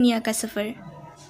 दुनिया का सफ़र।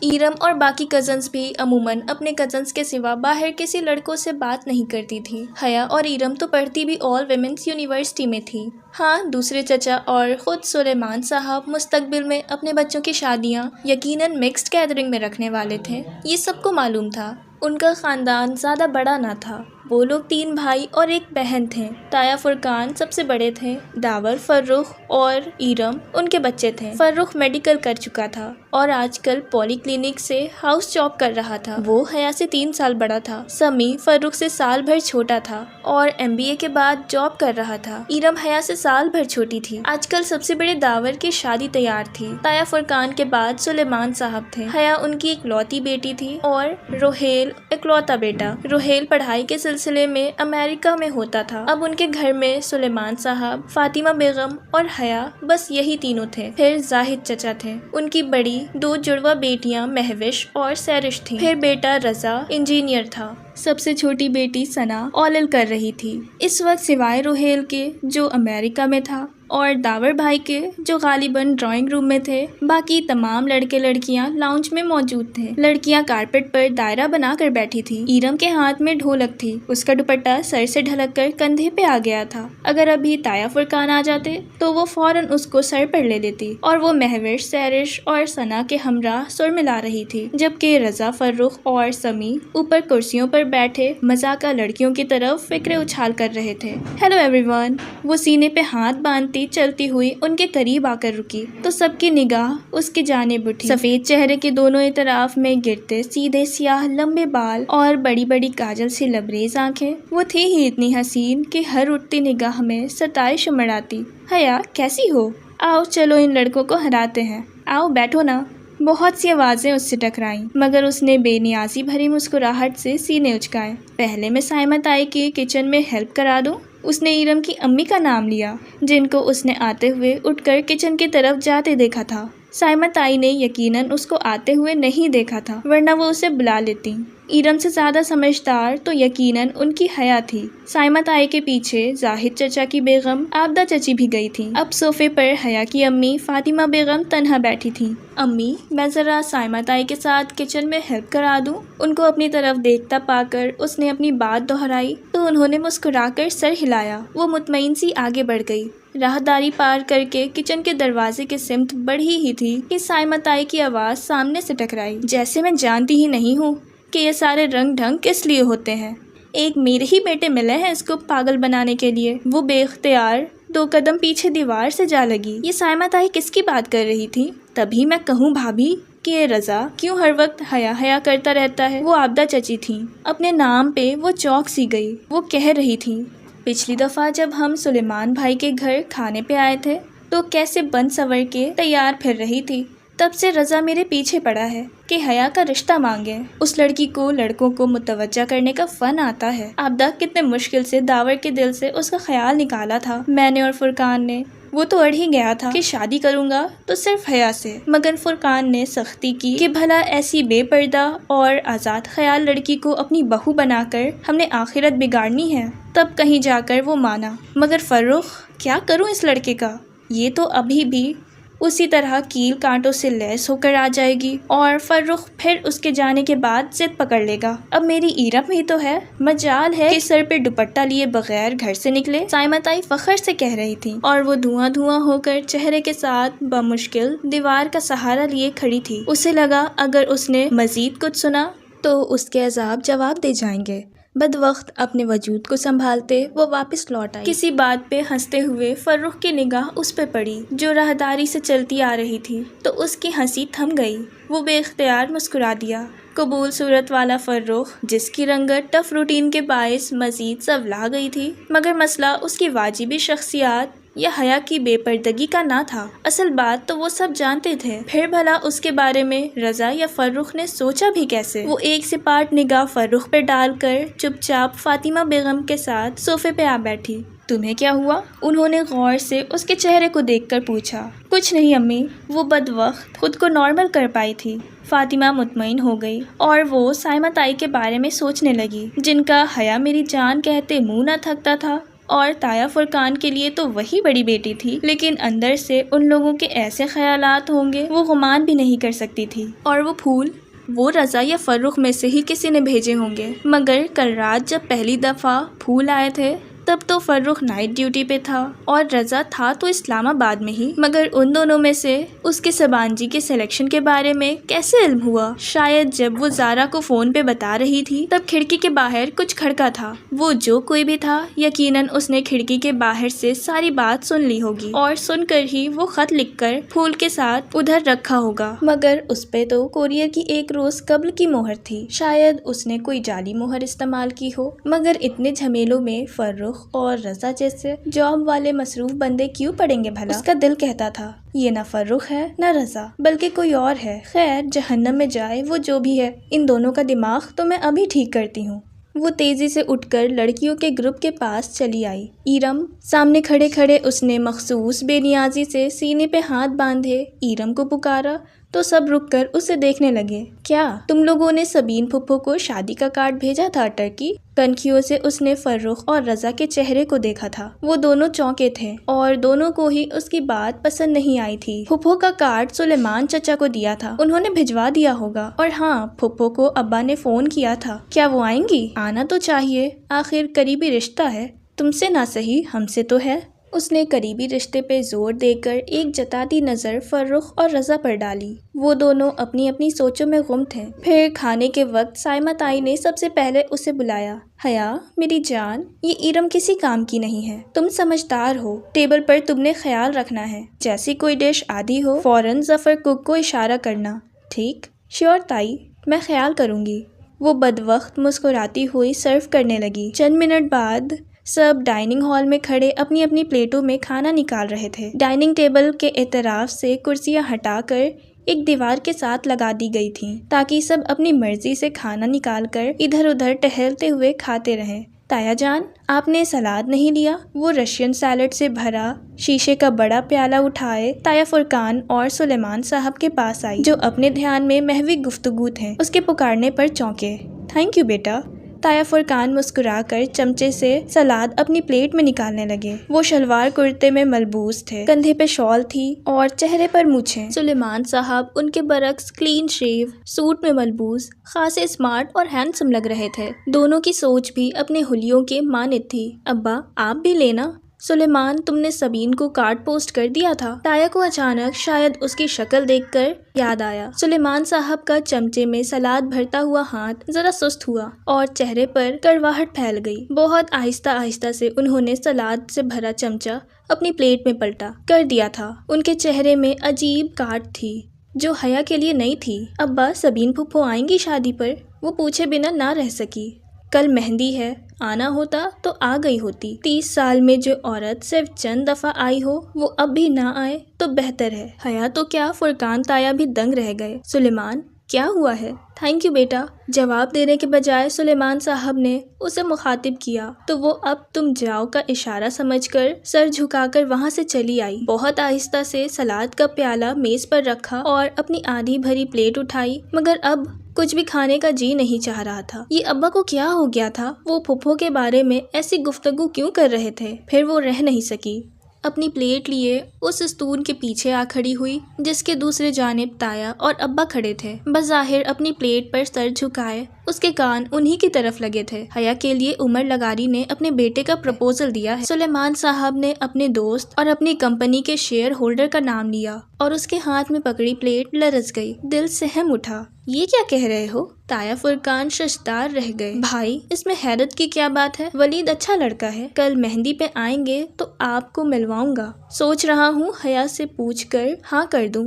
ईरम और बाकी कज़न्स भी अमूमन अपने कज़न्स के सिवा बाहर किसी लड़कों से बात नहीं करती थी। हया और ईरम तो पढ़ती भी ऑल विमेंस यूनिवर्सिटी में थी। हाँ, दूसरे चचा और ख़ुद सुलेमान साहब मुस्तकबिल में अपने बच्चों की शादियाँ यकीनन मिक्स्ड गैदरिंग में रखने वाले थे। ये सबको मालूम था। उनका ख़ानदान ज़्यादा बड़ा ना था। वो लोग 3 भाई और 1 बहन थे। ताया फुरकान सबसे बड़े थे। दावर, फर्रुख और ईरम उनके बच्चे थे। फर्रुख मेडिकल कर चुका था और आजकल पॉलीक्लिनिक से हाउस जॉब कर रहा था। वो हया से 3 साल बड़ा था। समी फर्रुख से साल भर छोटा था और MBA के बाद जॉब कर रहा था। ईरम हया से साल भर छोटी थी। आजकल सबसे बड़े दावर की शादी तैयार थी। ताया फुरकान के बाद सुलेमान साहब थे। हया उनकी इकलौती बेटी थी और रोहेल इकलौता बेटा। रोहेल पढ़ाई के सिलसिले में अमेरिका में होता था। अब उनके घर में सुलेमान साहब, फातिमा बेगम और हया बस यही तीनों थे। फिर जाहिद चचा थे। उनकी बड़ी 2 जुड़वा बेटियां महविश और सैरिश थीं। फिर बेटा रजा इंजीनियर था। सबसे छोटी बेटी सना ऑलल कर रही थी इस वक्त, सिवाय रोहेल के जो अमेरिका में था और दावर भाई के जो गालिबन ड्राइंग रूम में थे। बाकी तमाम लड़के लड़कियां लाउंज में मौजूद थे। लड़कियां कारपेट पर दायरा बनाकर बैठी थी। ईरम के हाथ में ढोलक थी। उसका दुपट्टा सर से ढलक कर कंधे पे आ गया था। अगर अभी ताया फुरकान आ जाते तो वो फौरन उसको सर पर ले लेती और वो महविश, सैरिश और सना के हमरा सुर मिला रही थी, जबकि रजा, फर्रुख और समी ऊपर कुर्सियों पर बैठे मजाका लड़कियों की तरफ फिक्रे उछाल कर रहे थे। Hello everyone. वो सीने पे हाथ बांधती चलती हुई उनके करीब आकर रुकी तो सबकी निगाह उसकी जानिब उठी। सफेद चेहरे के दोनों ही तरफ में गिरते सीधे सियाह लंबे बाल और बड़ी बड़ी काजल से लबरेज आंखें। वो थी ही इतनी हसीन कि हर उठती निगाह में सताइश उमड़ाती। हया, कैसी हो? आओ चलो इन लड़कों को हराते हैं। आओ बैठो ना। बहुत सी आवाज़ें उससे टकराईं, मगर उसने बेनियाजी भरी मुस्कुराहट से सीने उचकाए। पहले मैं साइमत आई कि किचन में हेल्प करा दूं। उसने ईरम की अम्मी का नाम लिया, जिनको उसने आते हुए उठकर किचन की तरफ जाते देखा था। साइमत आई ने यकीनन उसको आते हुए नहीं देखा था, वरना वो उसे बुला लेती। ईरम से ज़्यादा समझदार तो यकीनन उनकी हया थी। साइमत आई के पीछे जाहिद चचा की बेगम आबदा चची भी गई थी। अब सोफे पर हया की अम्मी फातिमा बेगम तन्हा बैठी थी। अम्मी, मैं ज़रा साइमत आई के साथ किचन में हेल्प करा दूं? उनको अपनी तरफ देखता पाकर उसने अपनी बात दोहराई तो उन्होंने मुस्कुराकर सर हिलाया। वो मुतमईन सी आगे बढ़ गई। राहदारी पार करके किचन के दरवाजे की सिमत बढ़ी ही थी कि साइमत आई की आवाज़ सामने से टकराई। जैसे मैं जानती ही नहीं हूँ कि ये सारे रंग ढंग किस लिए होते हैं। एक मेरे ही बेटे मिले हैं इसको पागल बनाने के लिए। वो बेख्तियार 2 कदम पीछे दीवार से जा लगी। ये साइमत आई किसकी बात कर रही थी? तभी मैं कहूँ भाभी कि ये रजा क्यों हर वक्त हया हया करता रहता है? वो आबदा चची थी। अपने नाम पे वो चौंक सी गई। वो कह रही थी, पिछली दफ़ा जब हम सुलेमान भाई के घर खाने पे आए थे तो कैसे बन सवर के तैयार फिर रही थी। तब से रजा मेरे पीछे पड़ा है कि हया का रिश्ता मांगे। उस लड़की को लड़कों को मुतवज्जा करने का फन आता है। आबदा कितने मुश्किल से दावर के दिल से उसका ख्याल निकाला था मैंने और फुरकान ने। वो तो अड़ ही गया था कि शादी करूंगा तो सिर्फ हया से, मगर फुरकान ने सख्ती की कि भला ऐसी बेपर्दा और आज़ाद ख्याल लड़की को अपनी बहू बनाकर हमने आखिरत बिगाड़नी है। तब कहीं जाकर वो माना। मगर फर्रुख, क्या करूं इस लड़के का? ये तो अभी भी उसी तरह कील कांटों से लैस होकर आ जाएगी और फर्रुख फिर उसके जाने के बाद जिद पकड़ लेगा। अब मेरी ईरम ही तो है, मजाल है कि सर पे दुपट्टा लिए बगैर घर से निकले। साइमत आई फखर से कह रही थी और वो धुआं धुआं होकर चेहरे के साथ बमुश्किल दीवार का सहारा लिए खड़ी थी। उसे लगा अगर उसने मजीद कुछ सुना तो उसके अजाब जवाब दे जाएंगे। बदवक्त अपने वजूद को संभालते वो वापस लौट आई। किसी बात पे हंसते हुए फर्रुख की निगाह उस पे पड़ी जो राहदारी से चलती आ रही थी, तो उसकी हंसी थम गई। वो बेख्तियार मुस्कुरा दिया। कबूल सूरत वाला फर्रुख, जिसकी रंगत टफ रूटीन के बायस मजीद सवला गई थी, मगर मसला उसकी वाजिबी शख्सियत या हया की बेपर्दगी का ना था। असल बात तो वो सब जानते थे। फिर भला उसके बारे में रजा या फर्रुख ने सोचा भी कैसे? वो एक सिपाट निगाह फर्रुख पे डालकर चुपचाप फातिमा बेगम के साथ सोफे पे आ बैठी। तुम्हें क्या हुआ? उन्होंने गौर से उसके चेहरे को देखकर पूछा। कुछ नहीं अम्मी, वो बदवक्त खुद को नॉर्मल कर पाई थी। फातिमा मुतमईन हो गई और वो साइमत आई के बारे में सोचने लगी, जिनका हया मेरी जान कहते मुंह न थकता था और ताया फुरकान के लिए तो वही बड़ी बेटी थी, लेकिन अंदर से उन लोगों के ऐसे ख्यालात होंगे वो गुमान भी नहीं कर सकती थी। और वो फूल वो रज़ा या फर्रुख में से ही किसी ने भेजे होंगे। मगर कल रात जब पहली दफ़ा फूल आए थे तब तो फर्रुख नाइट ड्यूटी पे था और रज़ा था तो इस्लामाबाद में ही। मगर उन दोनों में से उसके सबांजी के सिलेक्शन के बारे में कैसे इल्म हुआ? शायद जब वो ज़ारा को फ़ोन पे बता रही थी तब खिड़की के बाहर कुछ खड़का था। वो जो कोई भी था यकीनन उसने खिड़की के बाहर से सारी बात सुन ली होगी और सुनकर ही वो खत लिखकर फूल के साथ उधर रखा होगा। मगर उस पे तो कोरियर की एक रोज कब्ल की मोहर थी। शायद उसने कोई जाली मोहर इस्तेमाल की हो। मगर इतने झमेलों में फर्रुख और रज़ा जैसे जॉब वाले मसरूफ बंदे क्यों पड़ेंगे भला? उसका दिल कहता था ये ना फर्रुख है ना रज़ा बल्कि कोई और है। खैर जहन्नम में जाए वो जो भी है, इन दोनों का दिमाग तो मैं अभी ठीक करती हूँ। वो तेजी से उठकर लड़कियों के ग्रुप के पास चली आई। ईरम सामने खड़े खड़े उसने मखसूस बेनियाजी से सीने पे हाथ बांधे ईरम को पुकारा तो सब रुककर उसे देखने लगे। क्या तुम लोगों ने सबीन फुप्पो को शादी का कार्ड भेजा था टर्की? कनखियों से उसने फर्रुख और रज़ा के चेहरे को देखा था। वो दोनों चौंके थे और दोनों को ही उसकी बात पसंद नहीं आई थी। फुप्पो का कार्ड सुलेमान चचा को दिया था, उन्होंने भिजवा दिया होगा। और हाँ, फुप्पो को अब्बा ने फोन किया था। क्या वो आएंगी? आना तो चाहिए, आखिर करीबी रिश्ता है, तुमसे ना सही हमसे तो है। उसने करीबी रिश्ते पे जोर देकर एक जताती नज़र फर्रुख और रज़ा पर डाली। वो दोनों अपनी अपनी सोचों में गुम थे। फिर खाने के वक्त साइमा ताई ने सबसे पहले उसे बुलाया। हया मेरी जान, ये ईरम किसी काम की नहीं है, तुम समझदार हो, टेबल पर तुमने ख्याल रखना है। जैसी कोई डिश आधी हो फौरन जफर कुक को इशारा करना। ठीक? श्योर ताई, मैं ख्याल करूँगी। वो बदवक्त मुस्कुराती हुई सर्व करने लगी। चंद मिनट बाद सब डाइनिंग हॉल में खड़े अपनी अपनी प्लेटों में खाना निकाल रहे थे। डाइनिंग टेबल के एतराफ से कुर्सियां हटाकर एक दीवार के साथ लगा दी गई थीं, ताकि सब अपनी मर्जी से खाना निकालकर इधर उधर टहलते हुए खाते रहें। ताया जान, आपने सलाद नहीं लिया? वो रशियन सैलड से भरा शीशे का बड़ा प्याला उठाए ताया फुरकान और सुलेमान साहब के पास आई, जो अपने ध्यान में महवी गुफ्तगू थे। उसके पुकारने पर चौंके। थैंक यू बेटा। ताया फुरकान मुस्कुराकर चमचे से सलाद अपनी प्लेट में निकालने लगे। वो शलवार कुर्ते में मलबूस थे, कंधे पे शॉल थी और चेहरे पर मूछें। सुलेमान साहब उनके बरक्स क्लीन शेव, सूट में मलबूस, खासे स्मार्ट और हैंडसम लग रहे थे। दोनों की सोच भी अपने हुलियों के मानित थी। अब्बा आप भी लेना। सुलेमान, तुमने सबीन को कार्ड पोस्ट कर दिया था? ताया को अचानक शायद उसकी शक्ल देखकर याद आया। सुलेमान साहब का चमचे में सलाद भरता हुआ हाथ जरा सुस्त हुआ और चेहरे पर कड़वाहट फैल गई। बहुत आहिस्ता आहिस्ता से उन्होंने सलाद से भरा चमचा अपनी प्लेट में पलटा कर दिया था। उनके चेहरे में अजीब काट थी जो हया के लिए नई थी। अब्बा, सबीन फुप्पो आएंगी शादी पर? वो पूछे बिना ना रह सकी। कल मेहंदी है, आना होता तो आ गई होती। 30 साल में जो औरत सिर्फ चंद दफा आई हो वो अब भी ना आए तो बेहतर है। हया तो क्या, फुरकान ताया भी दंग रह गए। सुलेमान, क्या हुआ है? थैंक यू बेटा। जवाब देने के बजाय सुलेमान साहब ने उसे मुखातिब किया तो वो अब तुम जाओ का इशारा समझकर सर झुकाकर वहाँ से चली आई। बहुत आहिस्ता से सलाद का प्याला मेज पर रखा और अपनी आधी भरी प्लेट उठाई, मगर अब कुछ भी खाने का जी नहीं चाह रहा था। ये अब्बा को क्या हो गया था? वो फुप्पो के बारे में ऐसी गुफ्तगू क्यों कर रहे थे? फिर वो रह नहीं सकी। अपनी प्लेट लिए उस स्तून के पीछे आ खड़ी हुई जिसके दूसरे जानिब ताया और अब्बा खड़े थे। बज़ाहिर अपनी प्लेट पर सर झुकाए उसके कान उन्हीं की तरफ लगे थे। हया के लिए उमर लगारी ने अपने बेटे का प्रपोजल दिया है। सुलेमान साहब ने अपने दोस्त और अपनी कंपनी के शेयर होल्डर का नाम लिया और उसके हाथ में पकड़ी प्लेट लरज गई। दिल सहम उठा। ये क्या कह रहे हो? ताया फुरकान शशदार रह गए। भाई, इसमें हैरत की क्या बात है? वलीद अच्छा लड़का है, कल मेहंदी पे आएंगे तो आपको मिलवाऊंगा। सोच रहा हूँ हया से पूछकर हाँ कर दूं।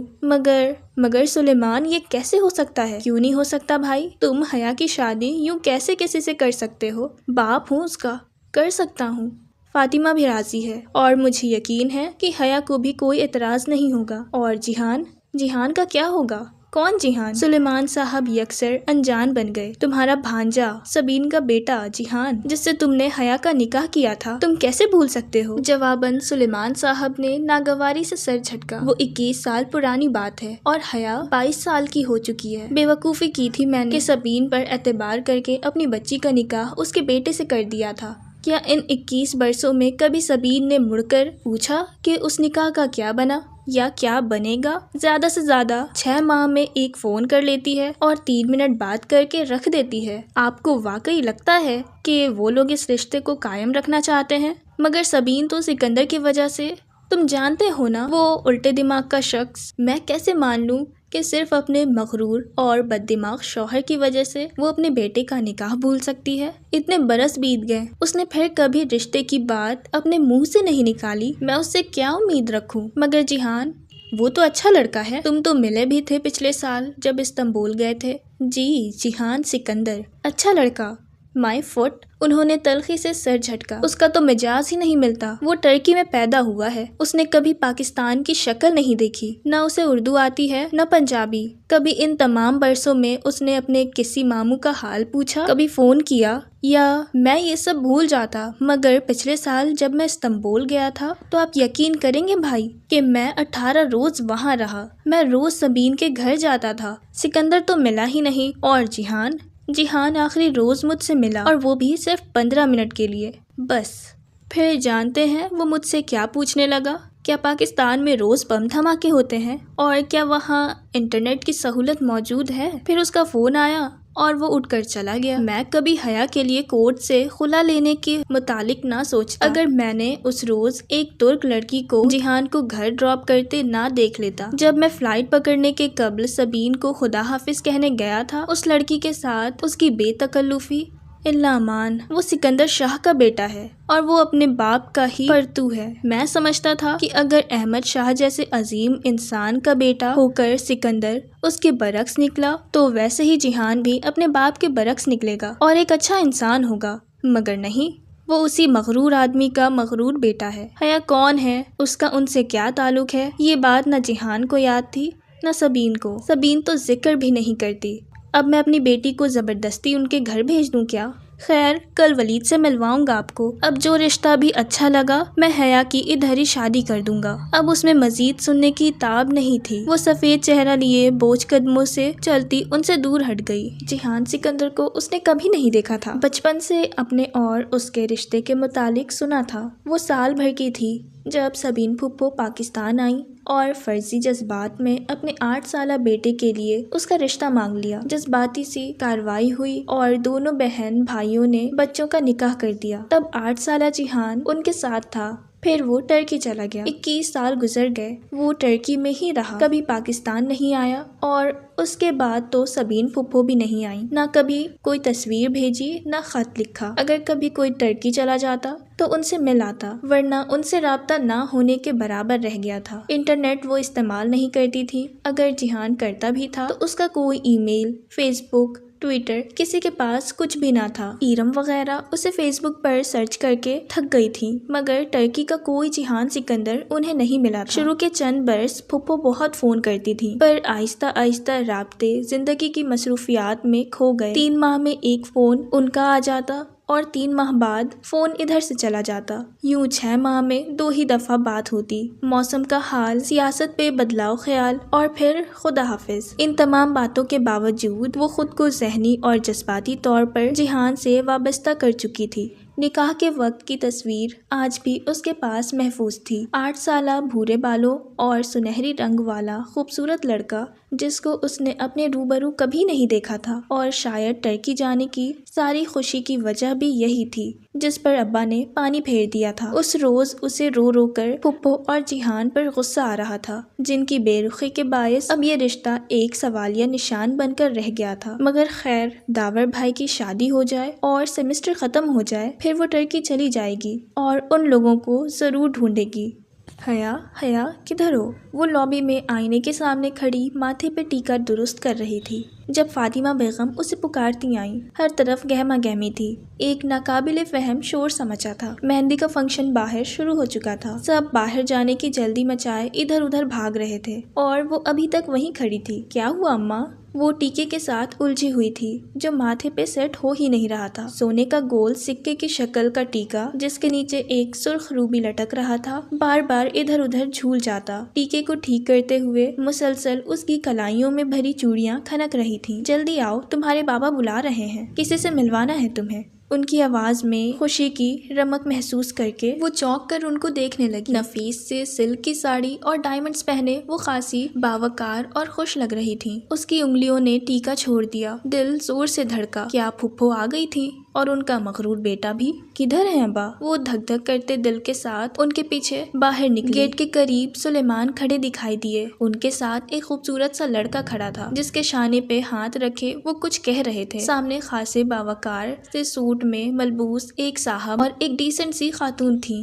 मगर सुलेमान, ये कैसे हो सकता है? क्यों नहीं हो सकता भाई? तुम हया की शादी यूं कैसे किसी से कर सकते हो? बाप हूँ उसका, कर सकता हूँ। फातिमा भी राजी है और मुझे यकीन है कि हया को भी कोई एतराज नहीं होगा। और जिहान का क्या होगा? कौन जिहान? सुलेमान साहब यकसर अनजान बन गए। तुम्हारा भांजा, सबीन का बेटा जिहान, जिससे तुमने हया का निकाह किया था, तुम कैसे भूल सकते हो? जवाबन सुलेमान साहब ने नागवारी से सर झटका। वो 21 साल पुरानी बात है और हया 22 साल की हो चुकी है। बेवकूफ़ी की थी मैंने कि सबीन पर एतबार करके अपनी बच्ची का निकाह उसके बेटे से कर दिया था। क्या इन 21 बरसों में कभी सबीन ने मुड़कर पूछा कि उस निकाह का क्या बना या क्या बनेगा? ज्यादा से ज्यादा 6 माह में एक फोन कर लेती है और 3 मिनट बात करके रख देती है। आपको वाकई लगता है कि वो लोग इस रिश्ते को कायम रखना चाहते हैं? मगर सबीन तो सिकंदर की वजह से, तुम जानते हो ना, वो उल्टे दिमाग का शख्स। मैं कैसे मान लूं कि सिर्फ अपने मगरूर और बददिमाग शौहर की वजह से वो अपने बेटे का निकाह भूल सकती है। इतने बरस बीत गए, उसने फिर कभी रिश्ते की बात अपने मुंह से नहीं निकाली। मैं उससे क्या उम्मीद रखूं? मगर जिहान, वो तो अच्छा लड़का है। तुम तो मिले भी थे पिछले साल जब इस्तांबुल गए थे। जी, जिहान सिकंदर अच्छा लड़का। My foot. उन्होंने तलखी से सर झटका। उसका तो मिजाज ही नहीं मिलता। वो टर्की में पैदा हुआ है। उसने कभी पाकिस्तान की शक्ल नहीं देखी। न उसे उर्दू आती है न पंजाबी। कभी इन तमाम बरसों में उसने अपने किसी मामू का हाल पूछा, कभी फोन किया? या मैं ये सब भूल जाता, मगर पिछले साल जब मैं इस्तांबुल गया था तो आप यकीन करेंगे भाई कि मैं 18 रोज वहाँ रहा। मैं रोज सबीन के घर जाता था। सिकंदर तो मिला ही नहीं। और जिहान आखिरी रोज मुझसे मिला, और वो भी सिर्फ 15 मिनट के लिए बस। फिर जानते हैं वो मुझसे क्या पूछने लगा? क्या पाकिस्तान में रोज बम धमाके होते हैं और क्या वहाँ इंटरनेट की सहूलत मौजूद है? फिर उसका फोन आया और वो उठकर चला गया। मैं कभी हया के लिए कोर्ट से खुला लेने के मुतालिक ना सोचता अगर मैंने उस रोज एक तुर्क लड़की को जिहान को घर ड्रॉप करते ना देख लेता। जब मैं फ्लाइट पकड़ने के कबल सबीन को खुदा हाफिज कहने गया था, उस लड़की के साथ उसकी बेतकल्लुफी। इल्लामान, वो सिकंदर शाह का बेटा है और वो अपने बाप का ही परतू है। मैं समझता था कि अगर अहमद शाह जैसे अजीम इंसान का बेटा होकर सिकंदर उसके बरक्स निकला तो वैसे ही जिहान भी अपने बाप के बरक्स निकलेगा और एक अच्छा इंसान होगा। मगर नहीं, वो उसी मगरूर आदमी का मगरूर बेटा है। हया कौन है, उसका उनसे क्या ताल्लुक है? ये बात न जिहान को याद थी न सबीन को। सबीन तो जिक्र भी नहीं करती। अब मैं अपनी बेटी को जबरदस्ती उनके घर भेज दूं क्या? खैर, कल वलीद से मिलवाऊंगा आपको। अब जो रिश्ता भी अच्छा लगा मैं हया की इधर ही शादी कर दूंगा। अब उसमें मजीद सुनने की ताब नहीं थी। वो सफेद चेहरा लिए बोझ कदमों से चलती उनसे दूर हट गई। जिहान सिकंदर को उसने कभी नहीं देखा था। बचपन से अपने और उसके रिश्ते के मुतालिक सुना था। वो साल भर की थी जब सबीन फुप्पो पाकिस्तान आई और फर्जी जज्बात में अपने 8 साला बेटे के लिए उसका रिश्ता मांग लिया। जज्बाती सी कार्रवाई हुई और दोनों बहन भाइयों ने बच्चों का निकाह कर दिया। तब 8 साला जिहान उनके साथ था। फिर वो टर्की चला गया। 21 साल गुजर गए। वो टर्की में ही रहा, कभी पाकिस्तान नहीं आया और उसके बाद तो सबीन फुप्पो भी नहीं आई। ना कभी कोई तस्वीर भेजी ना खत लिखा। अगर कभी कोई टर्की चला जाता तो उनसे मिल आता, वरना उनसे राब्ता ना होने के बराबर रह गया था। इंटरनेट वो इस्तेमाल नहीं करती थी। अगर जिहान करता भी था तो उसका कोई ईमेल, फेसबुक, ट्विटर, किसी के पास कुछ भी ना था। ईरम वगैरह उसे फेसबुक पर सर्च करके थक गई थी, मगर टर्की का कोई जिहान सिकंदर उन्हें नहीं मिला था। शुरू के चंद बरस फुप्पो बहुत फोन करती थी, पर आहिस्ता आहिस्ता राब्ते जिंदगी की मसरूफियात में खो गए। 3 माह में एक फोन उनका आ जाता और 3 माह बाद फोन इधर से चला जाता। यूं 6 माह में 2 ही दफा बात होती। मौसम का हाल, सियासत पे बदलाव ख्याल और फिर खुदा हाफिज। इन तमाम बातों के बावजूद वो खुद को जहनी और जज्बाती तौर पर जिहान से वाबस्ता कर चुकी थी। निकाह के वक्त की तस्वीर आज भी उसके पास महफूज थी। 8 साला भूरे बालों और सुनहरी रंग वाला खूबसूरत लड़का जिसको उसने अपने रूबरू कभी नहीं देखा था, और शायद टर्की जाने की सारी खुशी की वजह भी यही थी जिस पर अब्बा ने पानी फेर दिया था। उस रोज उसे रो रो कर फुप्पो और जिहान पर गुस्सा आ रहा था, जिनकी बेरुखी के बायस अब ये रिश्ता एक सवालिया निशान बनकर रह गया था। मगर खैर, दावर भाई की शादी हो जाए और सेमेस्टर खत्म हो जाए, फिर वो टर्की चली जाएगी और उन लोगों को जरूर ढूंढेगी। हया किधर हो? वो लॉबी में आईने के सामने खड़ी माथे पे टीका दुरुस्त कर रही थी जब फातिमा बेगम उसे पुकारती आईं। हर तरफ गहमा गहमी थी। एक नाकाबिले फहम शोर सा मचा था। मेहंदी का फंक्शन बाहर शुरू हो चुका था। सब बाहर जाने की जल्दी मचाए इधर उधर भाग रहे थे और वो अभी तक वहीं खड़ी थी। क्या हुआ अम्मा? वो टीके के साथ उलझी हुई थी जो माथे पे सेट हो ही नहीं रहा था। सोने का गोल सिक्के की शक्ल का टीका जिसके नीचे एक सुर्ख रूबी लटक रहा था बार बार इधर उधर झूल जाता। टीके को ठीक करते हुए मुसलसल उसकी कलाइयों में भरी चूड़ियां खनक रही थीं। जल्दी आओ, तुम्हारे बाबा बुला रहे हैं, किसी से मिलवाना है तुम्हें। उनकी आवाज में खुशी की रमक महसूस करके वो चौंक कर उनको देखने लगी। नफीस से सिल्क की साड़ी और डायमंड्स पहने वो खासी बावकार और खुश लग रही थी। उसकी उंगलियों ने टीका छोड़ दिया। दिल जोर से धड़का। क्या फुप्पो आ गई थी? और उनका मगरूर बेटा भी? किधर है अब्बा? वो धक धक करते दिल के साथ उनके पीछे बाहर निकली। गेट के करीब सुलेमान खड़े दिखाई दिए। उनके साथ एक खूबसूरत सा लड़का खड़ा था जिसके शाने पे हाथ रखे वो कुछ कह रहे थे। सामने खासे बावकार से सूट में मलबूस एक साहब और एक डिसेंट सी खातून थी।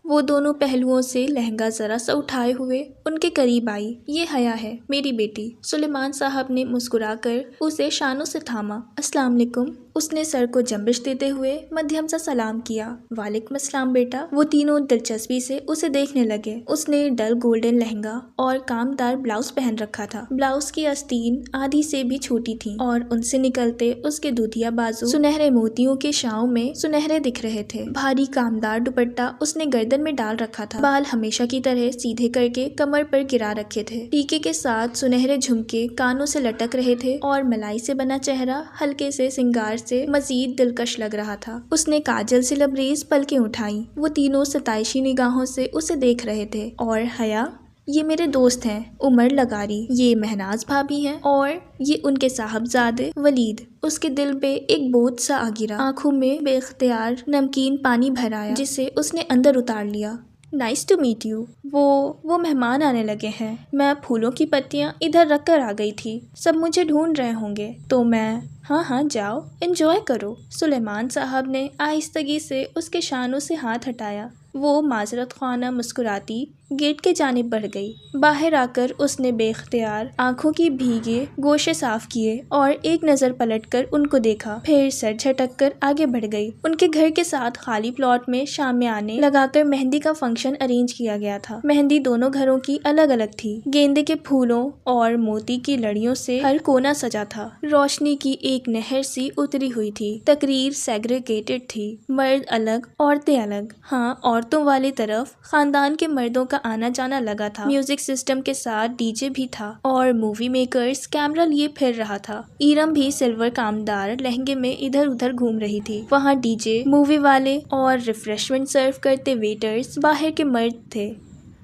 वो दोनों पहलुओं से लहंगा जरा सा उठाए हुए उनके करीब आई। ये हया है, मेरी बेटी। सुलेमान साहब ने मुस्कुराकर उसे शानों से थामा। अस्सलाम वालेकुम। उसने सर को जंबिश देते हुए मध्यम सा सलाम किया। वालेकुम अस्सलाम बेटा। वो तीनों दिलचस्पी से उसे देखने लगे। उसने डल गोल्डन लहंगा और कामदार ब्लाउज पहन रखा था। ब्लाउज की आस्तीन आधी से भी छोटी थी और उनसे निकलते उसके दूधिया बाजू सुनहरे मोतियों के शाव में सुनहरे दिख रहे थे। भारी कामदार दुपट्टा उसने गर्दन में डाल रखा था। बाल हमेशा की तरह सीधे करके कमर पर गिरा रखे थे। टीके के साथ सुनहरे झुमके कानों से लटक रहे थे और मलाई से बना चेहरा हल्के से सिंगार से मजीद दिलकश लग रहा था। उसने काजल से लबरेज पलकें उठाई। वो तीनों सताइशी निगाहों से उसे देख रहे थे। और हया, ये मेरे दोस्त हैं, उमर लगारी। ये महनाज भाभी हैं और ये उनके साहबजादे वलीद। उसके दिल पे एक बोझ सा आ गिरा। आंखों में बेख्तियार नमकीन पानी भर आया जिसे उसने अंदर उतार लिया। Nice to meet you. वो मेहमान आने लगे हैं। मैं फूलों की पत्तियां इधर रख कर आ गई थी। सब मुझे ढूंढ रहे होंगे तो मैं हाँ जाओ, एंजॉय करो। सुलेमान साहब ने आहिस्तगी से उसके शानों से हाथ हटाया। वो माजरत ख्वाना मुस्कुराती गेट के जानिब बढ़ गई। बाहर आकर उसने बेख्तियार आंखों की भीगे गोशे साफ किए और एक नजर पलटकर उनको देखा। फिर सर झटक कर आगे बढ़ गई। उनके घर के साथ खाली प्लॉट में शामियाने लगाकर मेहंदी का फंक्शन अरेंज किया गया था। मेहंदी दोनों घरों की अलग अलग थी। गेंदे के फूलों और मोती की लड़ियों से हर कोना सजा था। रोशनी की एक नहर सी उतरी हुई थी। तकरीर सेग्रीगेटेड थी। मर्द अलग, औरतें अलग। हाँ, औरतों वाली तरफ खानदान के मर्दों का आना जाना लगा था। म्यूजिक सिस्टम के साथ डीजे भी था और मूवी मेकर्स कैमरा लिए फिर रहा था। ईरम भी सिल्वर कामदार लहंगे में इधर उधर घूम रही थी। वहाँ डीजे, मूवी वाले और रिफ्रेशमेंट सर्व करते वेटर्स बाहर के मर्द थे।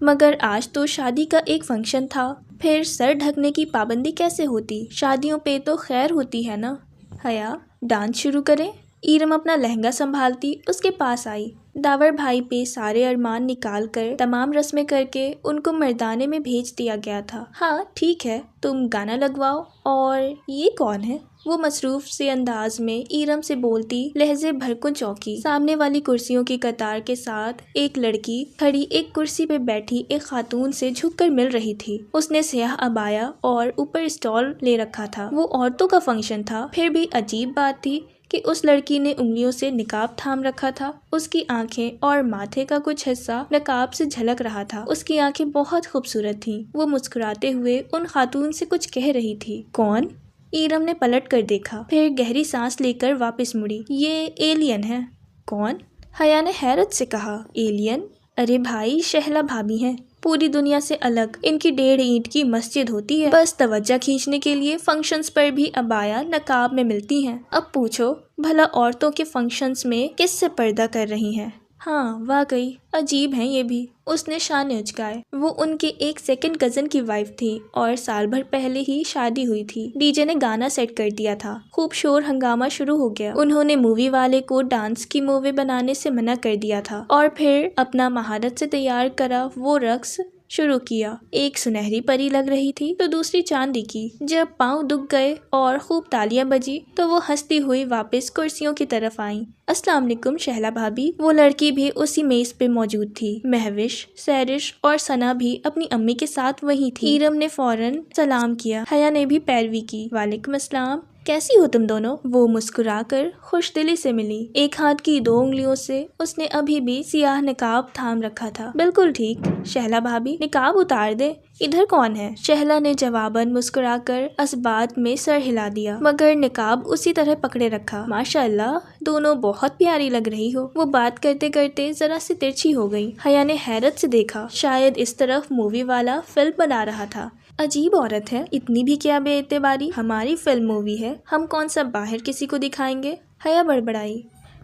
मगर आज तो शादी का एक फंक्शन था। फिर सर ढकने की पाबंदी कैसे होती? शादियों पे तो खैर होती है ना। हया, डांस शुरू करें? ईरम अपना लहंगा संभालती उसके पास आई। दावर भाई पे सारे अरमान निकाल कर तमाम रस्में करके उनको मर्दाने में भेज दिया गया था। हाँ ठीक है, तुम गाना लगवाओ। और ये कौन है? वो मसरूफ से अंदाज में ईरम से बोलती लहजे भर को चौंकी। सामने वाली कुर्सियों की कतार के साथ एक लड़की खड़ी एक कुर्सी पे बैठी एक खातून से झुककर मिल रही थी। उसने स्याह अबाया और ऊपर स्टॉल ले रखा था। वो औरतों का फंक्शन था। फिर भी अजीब बात थी कि उस लड़की ने उंगलियों से निकाब थाम रखा था। उसकी आंखें और माथे का कुछ हिस्सा नकाब से झलक रहा था। उसकी आंखें बहुत खूबसूरत थीं। वो मुस्कुराते हुए उन खातून से कुछ कह रही थी। कौन? ईरम ने पलट कर देखा, फिर गहरी सांस लेकर वापस मुड़ी। ये एलियन है। कौन? हया ने हैरत से कहा। एलियन? अरे भाई, शहला भाभी हैं, पूरी दुनिया से अलग। इनकी 1.5 ईंट की मस्जिद होती है। बस तवज्जो खींचने के लिए फंक्शंस पर भी अबाया नकाब में मिलती हैं। अब पूछो भला औरतों के फंक्शंस में किससे पर्दा कर रही हैं? हाँ वाकई अजीब हैं ये भी। उसने शान उचकाए। वो उनके एक सेकंड कजन की वाइफ थी और साल भर पहले ही शादी हुई थी। डीजे ने गाना सेट कर दिया था। खूब शोर हंगामा शुरू हो गया। उन्होंने मूवी वाले को डांस की मूवी बनाने से मना कर दिया था और फिर अपना महारत से तैयार करा वो रक्स शुरू किया। एक सुनहरी परी लग रही थी तो दूसरी चांदी की। जब पाँव दुख गए और खूब तालियां बजी तो वो हंसती हुई वापस कुर्सियों की तरफ आई। अस्सलाम वालेकुम शहला भाभी। वो लड़की भी उसी मेज पे मौजूद थी। महविश, सैरिश और सना भी अपनी अम्मी के साथ वहीं थी। ईरम ने फौरन सलाम किया। हया ने भी पैरवी की। वालेकुम अस्सलाम, कैसी हो तुम दोनों? वो मुस्कुराकर खुशदिली से मिली। एक हाथ की 2 उंगलियों से उसने अभी भी सियाह निकाब थाम रखा था। बिल्कुल ठीक शहला भाभी, निकाब उतार दे। इधर कौन है? शहला ने जवाबन मुस्कुराकर असबात में सर हिला दिया मगर निकाब उसी तरह पकड़े रखा। माशाअल्लाह, दोनों बहुत प्यारी लग रही हो। वो बात करते करते जरा सी तिरछी हो गई। हया ने हैरत से देखा। शायद इस तरफ मूवी वाला फिल्म बना रहा था। अजीब औरत है, इतनी भी क्या बेइतबारी। हमारी फिल्म मूवी है, हम कौन सा बाहर किसी को दिखाएंगे? हया बड़बड़ाई।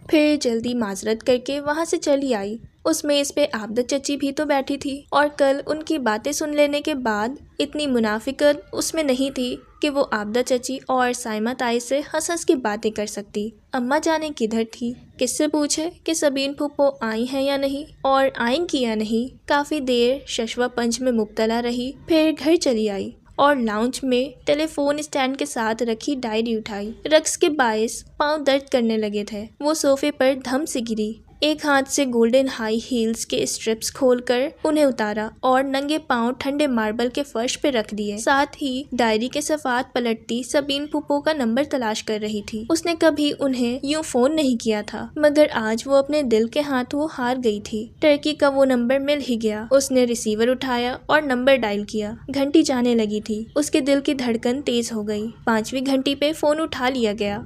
फिर जल्दी माजरत करके वहाँ से चली आई। उस मेज़ पे आबदा चची भी तो बैठी थी और कल उनकी बातें सुन लेने के बाद इतनी मुनाफिकत उसमें नहीं थी कि वो आबदा चची और साइमा ताई से हंस हंस की बातें कर सकती। अम्मा जाने किधर थी, किससे पूछे कि सबीन फूफो आई हैं या नहीं और आएंगी या नहीं। काफ़ी देर शशवा पंच में मुब्तला रही, फिर घर चली आई और लाउंज में टेलीफोन स्टैंड के साथ रखी डायरी उठाई। रक्स के बायस पाँव दर्द करने लगे थे। वो सोफे पर धम से गिरी। एक हाथ से गोल्डन हाई हील्स के स्ट्रिप्स खोलकर उन्हें उतारा और नंगे पांव ठंडे मार्बल के फर्श पे रख दिए। साथ ही डायरी के सफ़ात पलटती सबीन फूफो का नंबर तलाश कर रही थी। उसने कभी उन्हें यूं फोन नहीं किया था, मगर आज वो अपने दिल के हाथों हार गई थी। टर्की का वो नंबर मिल ही गया। उसने रिसीवर उठाया और नंबर डायल किया। घंटी जाने लगी थी। उसके दिल की धड़कन तेज हो गई। 5वीं घंटी पे फोन उठा लिया गया।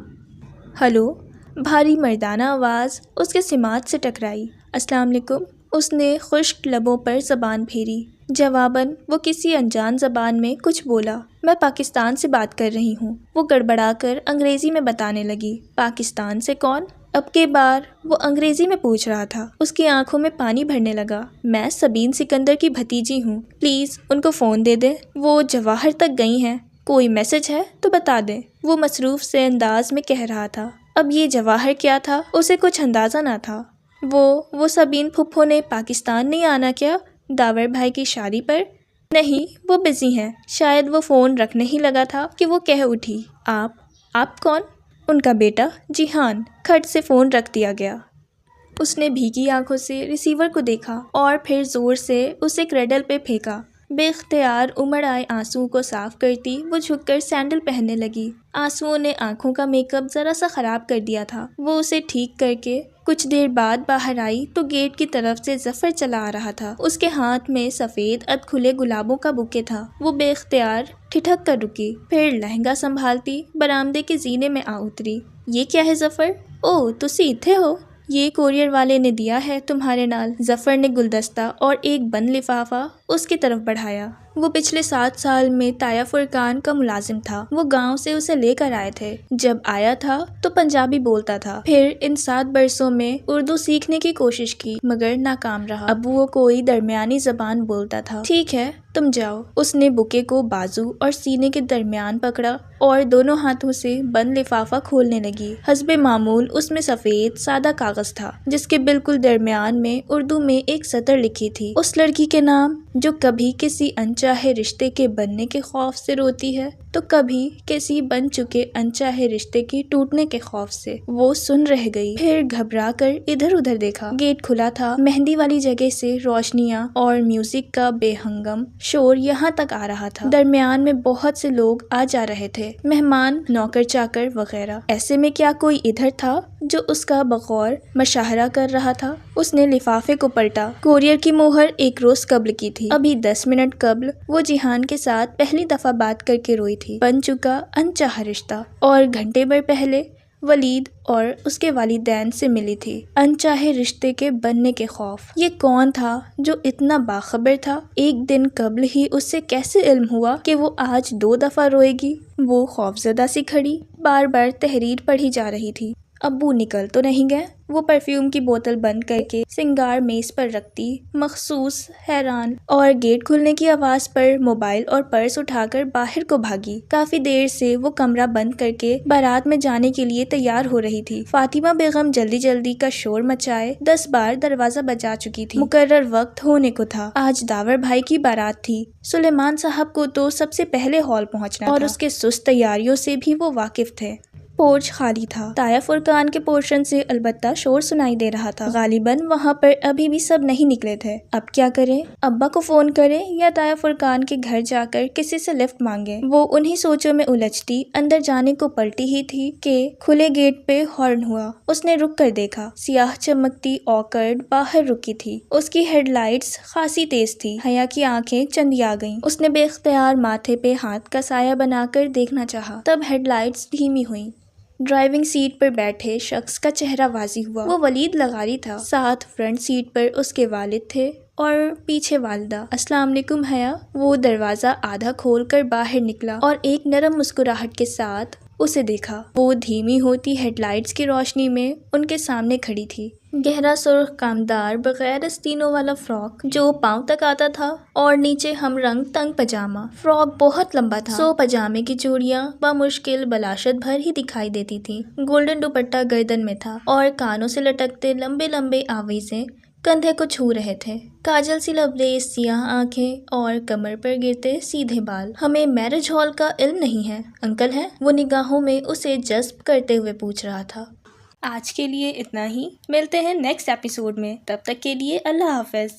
हेलो। भारी मर्दाना आवाज़ उसके सिमात से टकराई। अस्सलाम वालेकुम। उसने खुश्क लबों पर ज़बान फेरी। जवाबन वो किसी अनजान ज़बान में कुछ बोला। मैं पाकिस्तान से बात कर रही हूँ। वो गड़बड़ाकर अंग्रेज़ी में बताने लगी। पाकिस्तान से कौन? अब के बार वो अंग्रेज़ी में पूछ रहा था। उसकी आंखों में पानी भरने लगा। मैं सबीन सिकंदर की भतीजी हूँ। प्लीज़ उनको फ़ोन दे दे। वो जवाहर तक गई हैं। कोई मैसेज है तो बता दें। वो मसरूफ़ से अंदाज में कह रहा था। अब ये जवाहर क्या था, उसे कुछ अंदाज़ा ना था। वो सबीन फुफ्फो ने पाकिस्तान नहीं आना क्या, दावर भाई की शादी पर? नहीं, वो बिज़ी हैं। शायद वो फ़ोन रखने ही लगा था कि वो कह उठी, आप कौन? उनका बेटा जिहान। खट से फ़ोन रख दिया गया। उसने भीगी आंखों से रिसीवर को देखा और फिर ज़ोर से उसे क्रेडल पे फेंका। बेख्तियार उमड़ आए आंसुओं को साफ करती वो झुककर सैंडल पहनने लगी। आंसुओं ने आंखों का मेकअप ज़रा सा ख़राब कर दिया था। वो उसे ठीक करके कुछ देर बाद बाहर आई तो गेट की तरफ से जफ़र चला आ रहा था। उसके हाथ में सफ़ेद अधखुले गुलाबों का बुके था। वो बेख्तियार ठिठक कर रुकी, फिर लहंगा संभालती बरामदे के जीने में आ उतरी। ये क्या है जफ़र? ओह, तुसी इत्थे हो? ये कोरियर वाले ने दिया है तुम्हारे नाल। जफ़र ने गुलदस्ता और एक बंद लिफाफा उसकी तरफ बढ़ाया। वो पिछले 7 साल में ताया फुरकान का मुलाजिम था। वो गांव से उसे लेकर आए थे। जब आया था तो पंजाबी बोलता था। फिर इन 7 बरसों में उर्दू सीखने की कोशिश की मगर नाकाम रहा। अब वो कोई दरमियानी ज़बान बोलता था। ठीक है, तुम जाओ। उसने बुके को बाजू और सीने के दरमियान पकड़ा और दोनों हाथों से बंद लिफाफा खोलने लगी। हस्बे मामूल उसमें सफ़ेद सादा कागज़ था जिसके बिल्कुल दरमियान में उर्दू में एक सतर लिखी थी। उस लड़की के नाम जो कभी किसी अनचाहे रिश्ते के बनने के खौफ से रोती है तो कभी किसी बन चुके अनचाहे रिश्ते के टूटने के खौफ से। वो सुन रह गई, फिर घबरा कर इधर उधर देखा। गेट खुला था। मेहंदी वाली जगह से रोशनियां और म्यूजिक का बेहंगम शोर यहाँ तक आ रहा था। दरमियान में बहुत से लोग आ जा रहे थे, मेहमान, नौकर चाकर वगैरह। ऐसे में क्या कोई इधर था जो उसका बगौर मशाहरा कर रहा था? उसने लिफाफे को पलटा। कोरियर की मोहर एक रोज कब्ल की थी। अभी 10 मिनट कब्ल वो जिहान के साथ पहली दफा बात करके रोई थी। बन चुका अनचाहा रिश्ता। और घंटे भर पहले वलीद और उसके वालिदैन से मिली थी। अनचाहे रिश्ते के बनने के खौफ। ये कौन था जो इतना बाखबर था? एक दिन कब्ल ही उससे कैसे इल्म हुआ कि वो आज 2 दफा रोएगी? वो खौफजदा सी खड़ी बार बार तहरीर पढ़ी जा रही थी। अब्बू निकल तो नहीं गए? वो परफ्यूम की बोतल बंद करके सिंगार मेज पर रखती, मखसूस, हैरान, और गेट खुलने की आवाज़ पर मोबाइल और पर्स उठाकर बाहर को भागी। काफी देर से वो कमरा बंद करके बारात में जाने के लिए तैयार हो रही थी। फातिमा बेगम जल्दी जल्दी का शोर मचाए 10 बार दरवाजा बजा चुकी थी। मुकर्रर वक्त होने को था। आज दावर भाई की बारात थी। सुलेमान साहब को तो सबसे पहले हॉल पहुँचना था और उसके सुस्त तैयारियों से भी वो वाकिफ थे। पोर्च खाली था। ताया फुरकान के पोर्शन से अलबत्ता शोर सुनाई दे रहा था। गालिबन वहाँ पर अभी भी सब नहीं निकले थे। अब क्या करें? अब्बा को फोन करें या ताया फुरकान के घर जाकर किसी से लिफ्ट मांगे? वो उन्हीं सोचों में उलझती अंदर जाने को पलटी ही थी कि खुले गेट पे हॉर्न हुआ। उसने रुक कर देखा। सियाह चमकती ऑकर्ड बाहर रुकी थी। उसकी हेडलाइट्स खासी तेज थी। हया की आंखें चंदिया गईं। उसने बेख्तियार माथे पे हाथ का साया बनाकर देखना चाहा, तब हेडलाइट्स धीमी हुई। ड्राइविंग सीट पर बैठे शख्स का चेहरा वाज़ी हुआ। वो वलीद लगारी था। साथ फ्रंट सीट पर उसके वालिद थे और पीछे वालिदा। अस्सलाम वालेकुम हया। वो दरवाज़ा आधा खोलकर बाहर निकला और एक नरम मुस्कुराहट के साथ उसे देखा। वो धीमी होती हेडलाइट्स की रोशनी में उनके सामने खड़ी थी। गहरा सुर्ख कामदार बगैर आस्तीनों वाला फ्रॉक जो पांव तक आता था और नीचे हम रंग तंग पजामा। फ्रॉक बहुत लंबा था, सो पजामे की चूड़ियां बामुश्किल बलाशत भर ही दिखाई देती थी। गोल्डन दुपट्टा गर्दन में था और कानों से लटकते लंबे लंबे आवीज़ें कंधे को छू रहे थे। काजल सी लबरेज सियाह आंखें और कमर पर गिरते सीधे बाल। हमें मैरिज हॉल का इल्म नहीं है, अंकल है? वो निगाहों में उसे जज्ब करते हुए पूछ रहा था। आज के लिए इतना ही। मिलते हैं नेक्स्ट एपिसोड में। तब तक के लिए अल्लाह हाफ़िज़।